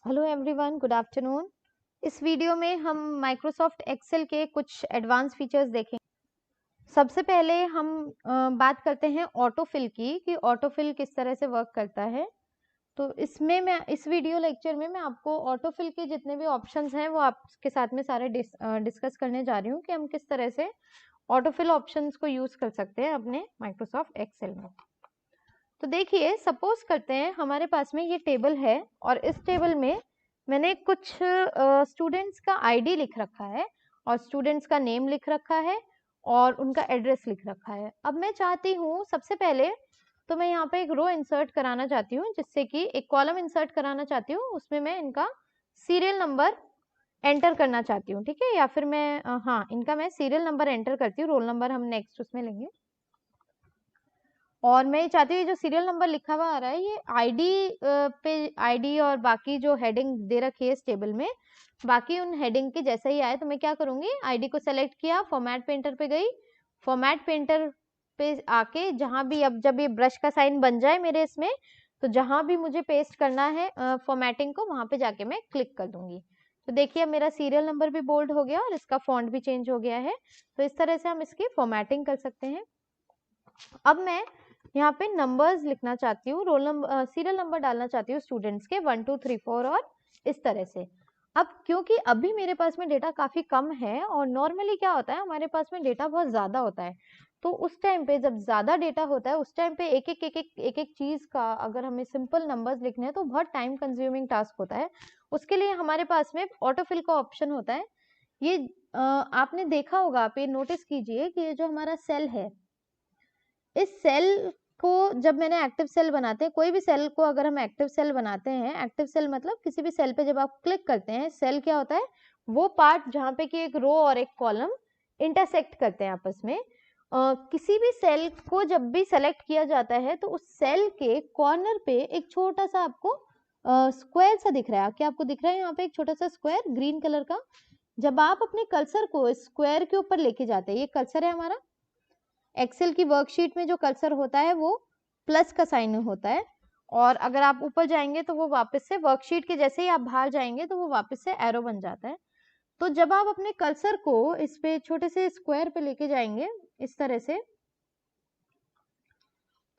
Hello everyone, good afternoon. इस video में हम माइक्रोसॉफ्ट एक्सेल के कुछ एडवांस फीचर्स देखेंगे। सबसे पहले हम बात करते हैं ऑटोफिल की कि ऑटोफिल किस तरह से वर्क करता है। तो इसमें मैं इस वीडियो लेक्चर में मैं आपको ऑटोफिल के जितने भी ऑप्शंस हैं वो आपके साथ में सारे डिस्कस करने जा रही हूँ कि हम किस तरह से ऑटोफिल ऑप्शंस को यूज कर सकते हैं अपने माइक्रोसॉफ्ट एक्सेल में। तो देखिए, सपोज करते हैं हमारे पास में ये टेबल है और इस टेबल में मैंने कुछ स्टूडेंट्स का आईडी लिख रखा है और स्टूडेंट्स का नेम लिख रखा है और उनका एड्रेस लिख रखा है। अब मैं चाहती हूँ सबसे पहले तो मैं यहाँ पे एक रो इंसर्ट कराना चाहती हूँ, जिससे कि एक कॉलम इंसर्ट कराना चाहती हूँ, उसमें मैं इनका सीरियल नंबर एंटर करना चाहती हूँ। ठीक है, या फिर मैं हाँ, इनका मैं सीरियल नंबर एंटर करती हूँ, रोल नंबर हम नेक्स्ट उसमें लेंगे। और मैं ये चाहती हूँ जो सीरियल नंबर लिखा हुआ आ रहा है ये आईडी पे आईडी और बाकी जो हेडिंग दे रखी है इस टेबल में, बाकी उन हेडिंग के जैसा ही आए। तो मैं क्या करूंगी, आईडी को सेलेक्ट किया, फॉर्मेट पेंटर पे गई, फॉर्मेट पेंटर पे आके जहां भी, अब जब ये ब्रश का साइन बन जाए मेरे इसमें, तो जहां भी मुझे पेस्ट करना है फॉर्मेटिंग को, वहां पे जाके मैं क्लिक कर दूंगी। तो देखिए अब मेरा सीरियल नंबर भी बोल्ड हो गया और इसका फॉन्ट भी चेंज हो गया है। तो इस तरह से हम इसकी फॉर्मेटिंग कर सकते हैं। अब मैं यहाँ पे नंबर्स लिखना चाहती हूँ, रोल नंबर सीरियल नंबर डालना चाहती हूँ स्टूडेंट्स के 1 2 3 4 और इस तरह से। अब क्योंकि अभी मेरे पास में डेटा काफी कम है और नॉर्मली क्या होता है हमारे पास में डेटा बहुत ज्यादा होता है, तो उस टाइम पे जब ज्यादा डेटा होता है उस टाइम पे एक एक चीज का अगर हमें सिंपल नंबर्स लिखने हैं तो बहुत टाइम कंज्यूमिंग टास्क होता है। उसके लिए हमारे पास में ऑटोफिल का ऑप्शन होता है। ये आपने देखा होगा, आप ये नोटिस कीजिए कि ये जो हमारा सेल है, इस सेल को जब मैंने एक्टिव सेल बनाते हैं, कोई भी सेल को अगर हम एक्टिव सेल बनाते हैं, एक्टिव सेल मतलब किसी भी सेल पे जब आप क्लिक करते हैं, सेल क्या होता है, वो पार्ट जहां पे कि एक रो और एक कॉलम इंटरसेक्ट करते हैं आपस में। किसी भी सेल को जब भी सेलेक्ट किया जाता है तो उस सेल के कॉर्नर पे एक छोटा सा आपको स्क्वायर सा दिख रहा है। क्या आपको दिख रहा है यहाँ पे एक छोटा सा स्क्वायर ग्रीन कलर का? जब आप अपने कर्सर को स्क्वायर के ऊपर लेके जाते हैं, ये कर्सर है हमारा एक्सेल की वर्कशीट में, जो कर्सर होता है वो प्लस का साइन होता है, और अगर आप ऊपर जाएंगे तो वो वापस से वर्कशीट के जैसे ही आप बाहर जाएंगे तो वो वापस से एरो बन जाता है। तो जब आप अपने कर्सर को इस पे छोटे से स्क्वायर पे लेके जाएंगे इस तरह से,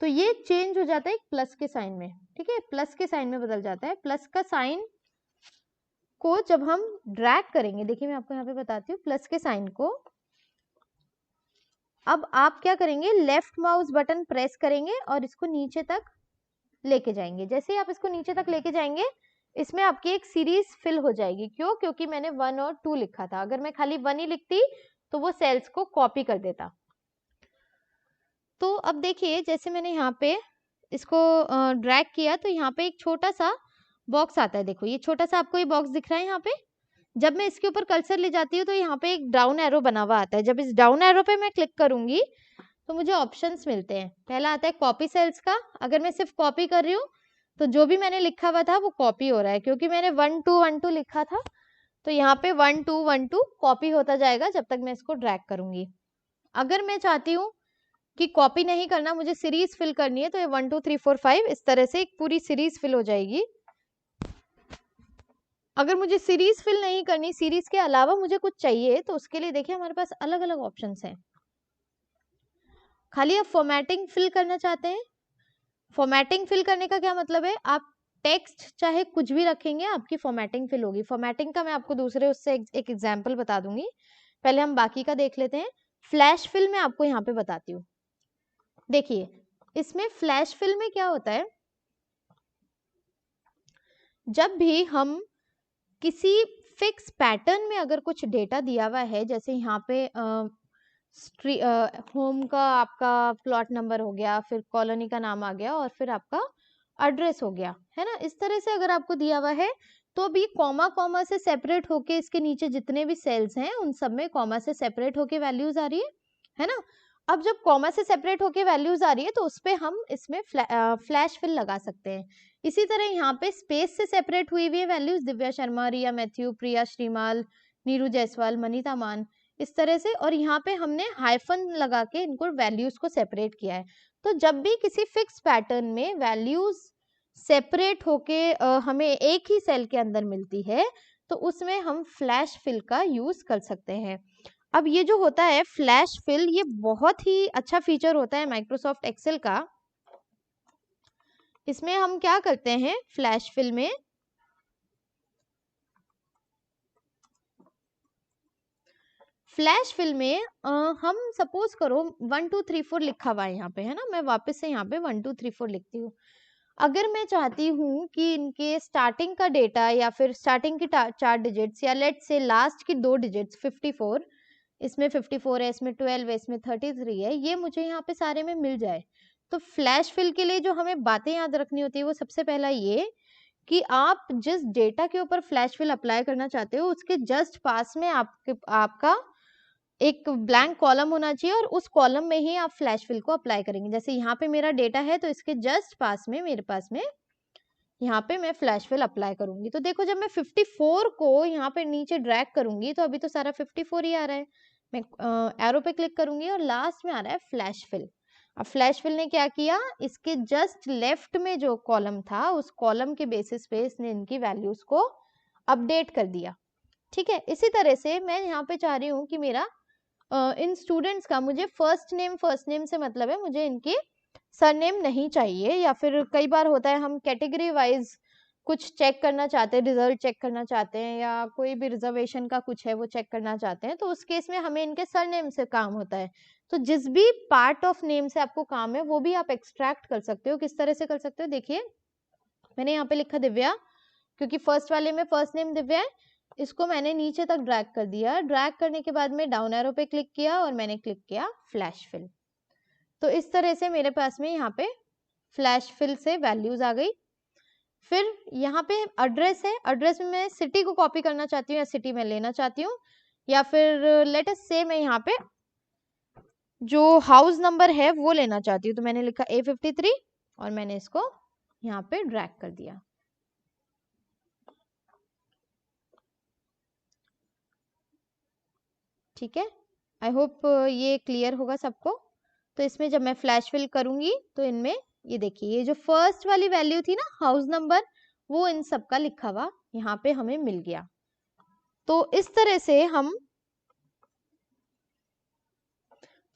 तो ये चेंज हो जाता है एक प्लस के साइन में। ठीक है, प्लस के साइन में बदल जाता है। प्लस का साइन को जब हम ड्रैग करेंगे, देखिए मैं आपको यहाँ पे बताती हूँ, प्लस के साइन को अब आप क्या करेंगे, लेफ्ट माउस बटन प्रेस करेंगे और इसको नीचे तक लेके जाएंगे। जैसे ही आप इसको नीचे तक लेके जाएंगे, इसमें आपकी एक सीरीज फिल हो जाएगी। क्यों? क्योंकि मैंने 1 और 2 लिखा था। अगर मैं खाली 1 ही लिखती तो वो सेल्स को कॉपी कर देता। तो अब देखिए, जैसे मैंने यहाँ पे इसको ड्रैग किया तो यहाँ पे एक छोटा सा बॉक्स आता है। देखो ये छोटा सा आपको ये बॉक्स दिख रहा है यहाँ पे। जब मैं इसके ऊपर कर्सर ले जाती हूँ तो यहाँ पे एक डाउन एरो बना हुआ आता है। जब इस डाउन एरो पे मैं क्लिक करूंगी तो मुझे ऑप्शंस मिलते हैं। पहला आता है कॉपी सेल्स का। अगर मैं सिर्फ कॉपी कर रही हूँ तो जो भी मैंने लिखा हुआ था वो कॉपी हो रहा है, क्योंकि मैंने 1 2 1 2 लिखा था, तो यहाँ पे 1 2 1 2 कॉपी होता जाएगा जब तक मैं इसको ड्रैग करूंगी। अगर मैं चाहती हूँ कि कॉपी नहीं करना, मुझे सीरीज फिल करनी है, तो ये 1 2 3 4 5 इस तरह से एक पूरी सीरीज फिल हो जाएगी। अगर मुझे सीरीज फिल नहीं करनी, सीरीज के अलावा मुझे कुछ चाहिए, तो उसके लिए देखिए हमारे पास अलग अलग ऑप्शंस हैं। खाली आप फॉर्मेटिंग फिल करना चाहते हैं, फॉर्मेटिंग फिल करने का क्या मतलब है, आप टेक्स्ट चाहे कुछ भी रखेंगे आपकी फॉर्मेटिंग फिल होगी। फॉर्मेटिंग का मैं आपको दूसरे उससे एक एग्जांपल बता दूंगी। पहले हम बाकी का देख लेते हैं। फ्लैश फिल में आपको यहाँ पे बताती हूँ। देखिए इसमें फ्लैश फिल में क्या होता है, जब भी हम किसी फिक्स पैटर्न में अगर कुछ डेटा दिया हुआ है, जैसे यहाँ पे होम का आपका प्लॉट नंबर हो गया, फिर कॉलोनी का नाम आ गया और फिर आपका एड्रेस हो गया, है ना, इस तरह से अगर आपको दिया हुआ है तो भी कॉमा कॉमा से सेपरेट होके इसके नीचे जितने भी सेल्स हैं उन सब में कॉमा से सेपरेट होके वैल्यूज आ रही है ना। अब जब कॉमा से सेपरेट होके वैल्यूज आ रही है तो उस पे हम इसमें फ्लैश फिल लगा सकते हैं। इसी तरह यहाँ पे स्पेस से सेपरेट हुई हुई है वैल्यूज, दिव्या शर्मा, रिया मैथ्यू, प्रिया श्रीमाल, नीरू जायसवाल, मनीता मान, इस तरह से। और यहाँ पे हमने हाइफन लगा के इनको वैल्यूज को सेपरेट किया है। तो जब भी किसी फिक्स पैटर्न में वैल्यूज सेपरेट होके हमें एक ही सेल के अंदर मिलती है, तो उसमें हम फ्लैश फिल का यूज कर सकते हैं। अब ये जो होता है फ्लैश फिल, ये बहुत ही अच्छा फीचर होता है माइक्रोसॉफ्ट एक्सेल का। इसमें हम क्या करते हैं फ्लैश फिल में, फ्लैश फिल में हम सपोज करो 1 2 3 4 लिखा हुआ है यहाँ पे, है ना, मैं वापस से यहाँ पे 1 2 3 4 लिखती हूँ। अगर मैं चाहती हूँ कि इनके स्टार्टिंग का डेटा या फिर स्टार्टिंग की 4 डिजिट्स या लेट से लास्ट की 2 डिजिट्स 54, इसमें 54 है, इसमें 12 है, इसमें 33 है, ये मुझे यहाँ पे सारे में मिल जाए, तो फ्लैश फिल के लिए जो हमें बातें याद रखनी होती है वो सबसे पहला ये कि आप जिस डेटा के ऊपर फ्लैश फिल अप्लाई करना चाहते हो उसके जस्ट पास में आपका एक ब्लैंक कॉलम होना चाहिए और उस कॉलम में ही आप फ्लैश फिल को अप्लाई करेंगे। जैसे यहाँ पे मेरा डेटा है तो इसके जस्ट पास में मेरे पास में यहाँ पे मैं फ्लैश फिल अप्लाई करूंगी। तो देखो जब मैं 54 को यहाँ पे नीचे ड्रैग करूंगी तो अभी तो सारा 54 ही आ रहा है। मैं एरो पे क्लिक करूंगी और लास्ट में आ रहा है फ्लैश फिल। अब फ्लैश फिल ने क्या किया, इसके जस्ट लेफ्ट में जो कॉलम था उस कॉलम के बेसिस पे इसने इनकी वैल्यूज को अपडेट कर दिया। ठीक है, इसी तरह से मैं यहाँ पे चाह रही हूँ कि मेरा इन स्टूडेंट्स का मुझे फर्स्ट नेम से मतलब है, मुझे इनके सरनेम नहीं चाहिए, या फिर कई बार होता है हम कैटेगरी वाइज कुछ चेक करना चाहते हैं, रिजल्ट चेक करना चाहते हैं या कोई भी रिजर्वेशन का कुछ है वो चेक करना चाहते हैं, तो उस केस में हमें इनके सरनेम से काम होता है। तो जिस भी पार्ट ऑफ नेम से आपको काम है वो भी आप एक्सट्रैक्ट कर सकते हो। किस तरह से कर सकते हो, देखिए मैंने यहाँ पे लिखा दिव्या, क्योंकि फर्स्ट वाले में फर्स्ट नेम दिव्या है, इसको मैंने नीचे तक ड्रैग कर दिया। ड्रैग करने के बाद में डाउन एरो पे क्लिक किया और मैंने क्लिक किया फ्लैश फिल। तो इस तरह से मेरे पास में यहाँ पे फ्लैश फिल से वैल्यूज आ गई। फिर यहाँ पे एड्रेस है, एड्रेस में मैं सिटी को कॉपी करना चाहती हूँ या सिटी में लेना चाहती हूँ, या फिर लेट अस से मैं यहाँ पे जो हाउस नंबर है वो लेना चाहती हूँ, तो मैंने लिखा A53 और मैंने इसको यहाँ पे ड्रैग कर दिया। ठीक है, आई होप ये क्लियर होगा सबको। तो इसमें जब मैं फ्लैश फिल करूंगी तो इनमें ये देखिए ये जो फर्स्ट वाली वैल्यू थी ना हाउस नंबर, वो इन सब का लिखा हुआ यहाँ पे हमें मिल गया। तो इस तरह से हम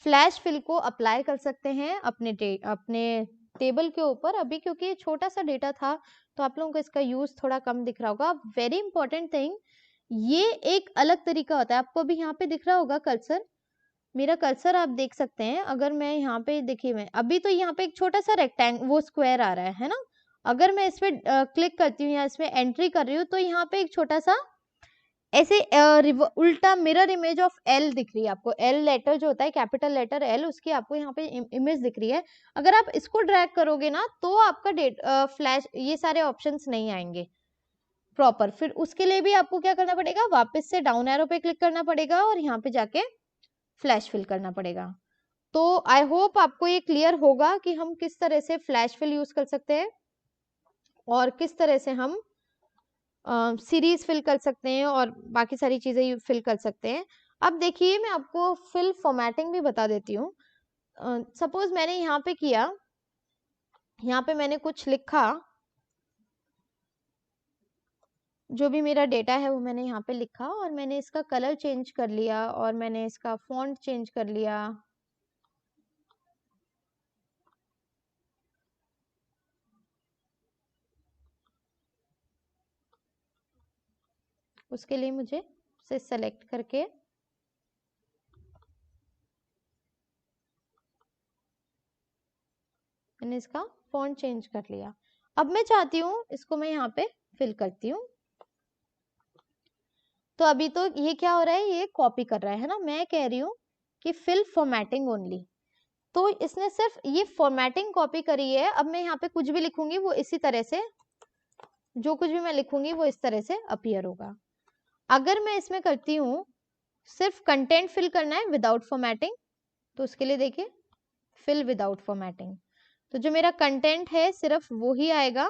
फ्लैश फिल को अप्लाई कर सकते हैं अपने टेबल के ऊपर। अभी क्योंकि ये छोटा सा डेटा था तो आप लोगों को इसका यूज थोड़ा कम दिख रहा होगा। वेरी इंपॉर्टेंट थिंग, ये एक अलग तरीका होता है। आपको अभी यहाँ पे दिख रहा होगा कर्सर, मेरा कर्सर आप देख सकते हैं। अगर मैं यहाँ पे देखिए, मैं अभी तो यहाँ पे एक छोटा सा रेक्टेंगल वो स्क्वायर आ रहा है ना, अगर मैं इस पे क्लिक करती हूँ या इसमें एंट्री कर रही हूँ तो यहाँ पे एक छोटा सा ऐसे उल्टा मिरर इमेज ऑफ एल दिख रही है आपको। एल लेटर जो होता है कैपिटल लेटर एल, उसकी आपको यहाँ पे इमेज दिख रही है। अगर आप इसको ड्रैग करोगे ना तो आपका फ्लैश ये सारे ऑप्शंस नहीं आएंगे प्रॉपर। फिर उसके लिए भी आपको क्या करना पड़ेगा, वापस से डाउन एरो पे क्लिक करना पड़ेगा और यहाँ पे जाके फ्लैश फिल करना पड़ेगा। तो आई होप आपको ये क्लियर होगा कि हम किस तरह से फ्लैश फिल यूज कर सकते हैं और किस तरह से हम सीरीज फिल कर सकते हैं और बाकी सारी चीजें फिल कर सकते हैं। अब देखिए मैं आपको फिल फॉर्मेटिंग भी बता देती हूँ। सपोज मैंने यहाँ पे किया, यहाँ पे मैंने कुछ लिखा, जो भी मेरा डेटा है वो मैंने यहाँ पे लिखा और मैंने इसका कलर चेंज कर लिया और मैंने इसका फॉन्ट चेंज कर लिया। उसके लिए मुझे से सेलेक्ट करके मैंने इसका फॉन्ट चेंज कर लिया। अब मैं चाहती हूँ इसको मैं यहाँ पे फिल करती हूँ। तो अभी तो ये क्या हो रहा है, ये कॉपी कर रहा है ना। मैं कह रही हूँ कि फिल फॉर्मेटिंग ओनली, तो इसने सिर्फ ये फॉर्मेटिंग कॉपी करी है। अब मैं यहाँ पे कुछ भी लिखूंगी वो इसी तरह से, जो कुछ भी मैं लिखूंगी वो इस तरह से अपीयर होगा। अगर मैं इसमें करती हूँ सिर्फ कंटेंट फिल करना है विदाउट फॉर्मेटिंग, तो उसके लिए देखिए फिल विदाउट फॉर्मेटिंग, तो जो मेरा कंटेंट है सिर्फ वो ही आएगा।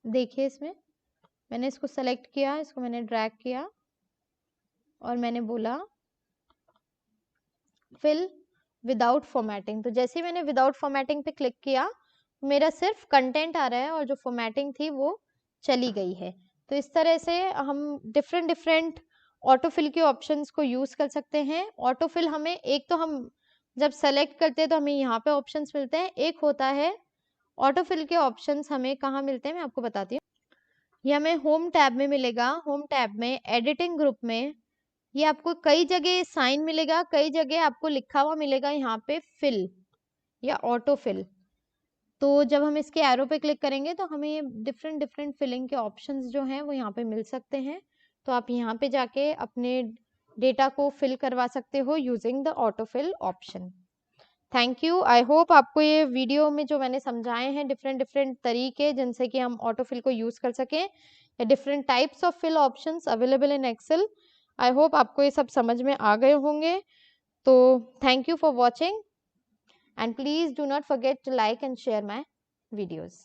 देखिए इसमें मैंने इसको सेलेक्ट किया, इसको मैंने ड्रैग किया और मैंने बोला फिल विदाउट फॉर्मेटिंग। तो जैसे ही मैंने विदाउट फॉर्मेटिंग पे क्लिक किया, मेरा सिर्फ कंटेंट आ रहा है और जो फॉर्मेटिंग थी वो चली गई है। तो इस तरह से हम डिफरेंट डिफरेंट ऑटोफिल के ऑप्शंस को यूज कर सकते हैं। ऑटोफिल हमें एक तो हम जब सेलेक्ट करते हैं तो हमें यहाँ पे ऑप्शंस मिलते हैं, एक होता है ऑटोफिल के ऑप्शंस हमें कहाँ मिलते हैं मैं आपको बताती हूँ। ये हमें होम टैब में मिलेगा। होम टैब में एडिटिंग ग्रुप में ये आपको कई जगह साइन मिलेगा, कई जगह आपको लिखा हुआ मिलेगा यहाँ पे फिल या ऑटोफिल। तो जब हम इसके एरो पे क्लिक करेंगे तो हमें ये डिफरेंट डिफरेंट फिलिंग के ऑप्शंस जो हैं वो यहाँ पे मिल सकते हैं। तो आप यहाँ पे जाके अपने डेटा को फिल करवा सकते हो using the autofill option. Thank you. I hope आपको ये वीडियो में जो मैंने समझाए हैं डिफरेंट डिफरेंट तरीके जिनसे कि हम ऑटोफिल को यूज कर सकें, या different types of fill options available in Excel, I hope आपको ये सब समझ में आ गए होंगे। तो thank you for watching and please do not forget to like and share my videos.